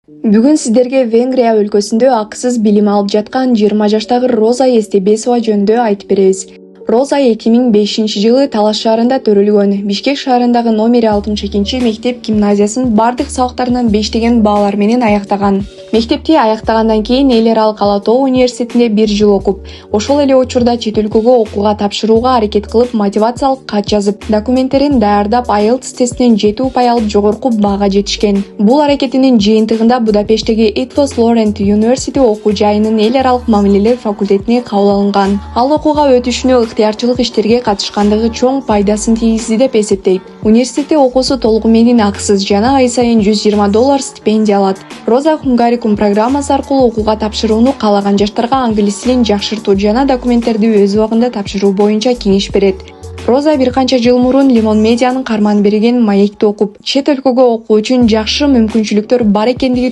Бүгүн сиздерге Венгрия өлкөсүндө акысыз билим алып жаткан 20 жаштагы Роза Эстебесова жөнүндө айтып беребиз. Роза 2005-жылы Талас шаарында төрөлгөн. Бишкек шаарындагы номери 62 мектеп гимназиясын бардык сабактарынан 5 деген баалар менен аяктаган. Мектепти аяктагандан кийин эл аралык Ала Тоо университетинде 1 жыл окуп, ошол эле учурда чет өлкөгө окууга тапшырууга аракет кылып, мотивациялык кат жазып, документтерин даярдап, IELTS тестинен 7 упай алып жогорку баага жетишкен. Бул аракетинин жыйынтыгында Будапешттеги Eötvös Loránd University окуу жайынын эл аралык мамилелер факультетине кабыл алынган. Ал окууга өтүшүнө ыктыярчылык иштерге катышкандыгы чоң пайдасын тийгизди деп эсептейт. Университетте окуусу толугу менен акысыз жана ай сайын $120 стипендия алат. Роза Hungarikum программасы аркылуу окууга тапшырууну каалаган жаштарга англис тилин жакшыртуу жана документтерди өз убагында тапшыруу боюнча кеңеш берет. Роза бир канча жыл мурун Лимон Медианын карман берген Маекти окуп, чет өлкөгө окуу үчүн жакшы мүмкүнчүлүктөр бар экендиги